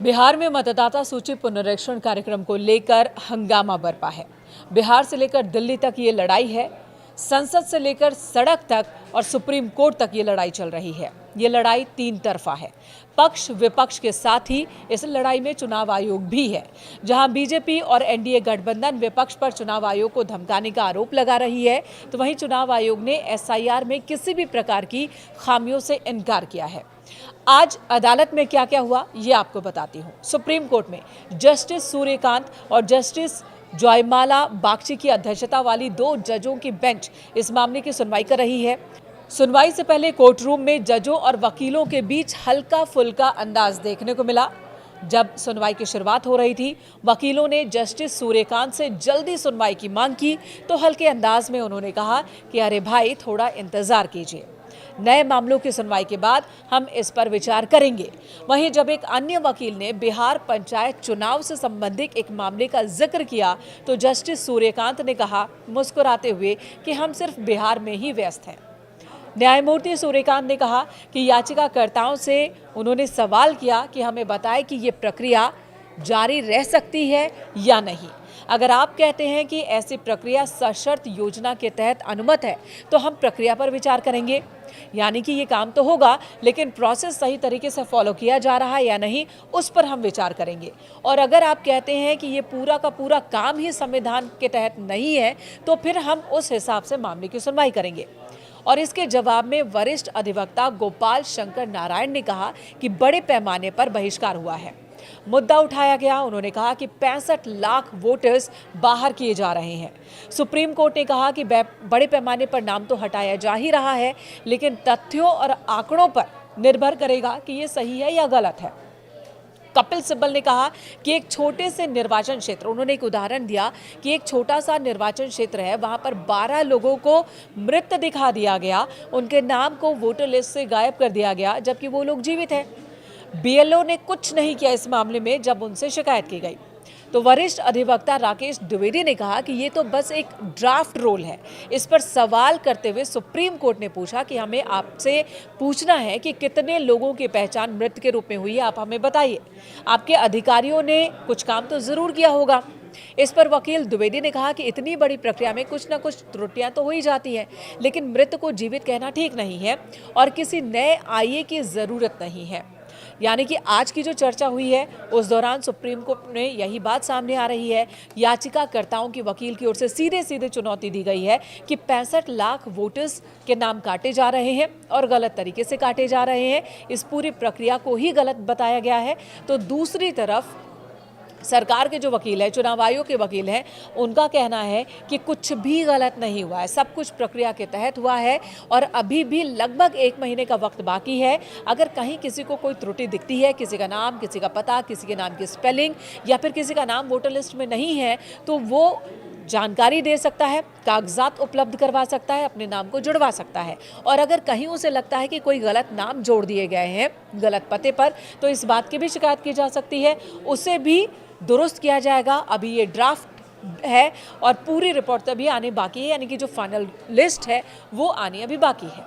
बिहार में मतदाता सूची पुनरीक्षण कार्यक्रम को लेकर हंगामा बरपा है। बिहार से लेकर दिल्ली तक ये लड़ाई है। संसद से लेकर सड़क तक और सुप्रीम कोर्ट तक ये लड़ाई चल रही है। ये लड़ाई तीन तरफा है। पक्ष विपक्ष के साथ ही इस लड़ाई में चुनाव आयोग भी है। जहां बीजेपी और एनडीए गठबंधन विपक्ष पर चुनाव आयोग को धमकाने का आरोप लगा रही है, तो वहीं चुनाव आयोग ने एसआईआर में किसी भी प्रकार की खामियों से इनकार किया है। आज अदालत में क्या क्या हुआ ये आपको बताती हूँ। सुप्रीम कोर्ट में जस्टिस सूर्यकांत और जस्टिस जयमाला बागची की अध्यक्षता वाली 2 जजों की बेंच इस मामले की सुनवाई कर रही है। सुनवाई से पहले कोर्ट रूम में जजों और वकीलों के बीच हल्का फुल्का अंदाज देखने को मिला। जब सुनवाई की शुरुआत हो रही थी, वकीलों ने जस्टिस सूर्यकांत से जल्दी सुनवाई की मांग की, तो हल्के अंदाज में उन्होंने कहा कि अरे भाई, थोड़ा इंतजार कीजिए, नए मामलों की सुनवाई के बाद हम इस पर विचार करेंगे। वहीं जब एक अन्य वकील ने बिहार पंचायत चुनाव से संबंधित एक मामले का जिक्र किया, तो जस्टिस सूर्यकांत ने कहा मुस्कुराते हुए कि हम सिर्फ बिहार में ही व्यस्त हैं। न्यायमूर्ति सूर्यकांत ने कहा कि याचिकाकर्ताओं से उन्होंने सवाल किया कि हमें बताएं कि ये प्रक्रिया जारी रह सकती है या नहीं। अगर आप कहते हैं कि ऐसी प्रक्रिया सशर्त योजना के तहत अनुमत है, तो हम प्रक्रिया पर विचार करेंगे। यानी कि ये काम तो होगा, लेकिन प्रोसेस सही तरीके से फॉलो किया जा रहा है या नहीं, उस पर हम विचार करेंगे। और अगर आप कहते हैं कि ये पूरा का पूरा काम ही संविधान के तहत नहीं है, तो फिर हम उस हिसाब से मामले की सुनवाई करेंगे। और इसके जवाब में वरिष्ठ अधिवक्ता गोपाल शंकर नारायण ने कहा कि बड़े पैमाने पर बहिष्कार हुआ है। मुद्दा उठाया गया। उन्होंने कहा कि 65 लाख वोटर्स बाहर किए जा रहे हैं। सुप्रीम कोर्ट ने कहा कि बड़े पैमाने पर नाम तो हटाया जा ही रहा है, लेकिन तथ्यों और आंकड़ों पर निर्भर करेगा कि ये सही है या गलत है। कपिल सिब्बल ने कहा कि एक छोटे से निर्वाचन क्षेत्र, उन्होंने एक उदाहरण दिया कि एक छोटा सा निर्वाचन क्षेत्र है, वहां पर 12 लोगों को मृत दिखा दिया गया, उनके नाम को वोटर लिस्ट से गायब कर दिया गया, जबकि वो लोग जीवित हैं। बीएलओ ने कुछ नहीं किया इस मामले में जब उनसे शिकायत की गई। तो वरिष्ठ अधिवक्ता राकेश द्विवेदी ने कहा कि ये तो बस एक ड्राफ्ट रोल है। इस पर सवाल करते हुए सुप्रीम कोर्ट ने पूछा कि हमें आपसे पूछना है कि कितने लोगों की पहचान मृत के रूप में हुई है, आप हमें बताइए। आपके अधिकारियों ने कुछ काम तो जरूर किया होगा। इस पर वकील द्विवेदी ने कहा कि इतनी बड़ी प्रक्रिया में कुछ न कुछ त्रुटियां तो हो ही जाती हैं, लेकिन मृत को जीवित कहना ठीक नहीं है और किसी नए आईए की जरूरत नहीं है। यानी कि आज की जो चर्चा हुई है, उस दौरान सुप्रीम कोर्ट में यही बात सामने आ रही है। याचिकाकर्ताओं की वकील की ओर से सीधे सीधे चुनौती दी गई है कि 65 लाख वोटर्स के नाम काटे जा रहे हैं और गलत तरीके से काटे जा रहे हैं। इस पूरी प्रक्रिया को ही गलत बताया गया है। तो दूसरी तरफ सरकार के जो वकील है, चुनाव आयोग के वकील हैं, उनका कहना है कि कुछ भी गलत नहीं हुआ है, सब कुछ प्रक्रिया के तहत हुआ है और अभी भी लगभग 1 महीने का वक्त बाकी है। अगर कहीं किसी को कोई त्रुटि दिखती है, किसी का नाम, किसी का पता, किसी के नाम की स्पेलिंग या फिर किसी का नाम वोटर लिस्ट में नहीं है, तो वो जानकारी दे सकता है, कागजात उपलब्ध करवा सकता है, अपने नाम को जुड़वा सकता है। और अगर कहीं उसे लगता है कि कोई गलत नाम जोड़ दिए गए हैं गलत पते पर, तो इस बात की भी शिकायत की जा सकती है, उसे भी दुरुस्त किया जाएगा। अभी ये ड्राफ्ट है और पूरी रिपोर्ट तभी आने बाकी है, यानी कि जो फाइनल लिस्ट है वो आनी अभी बाकी है।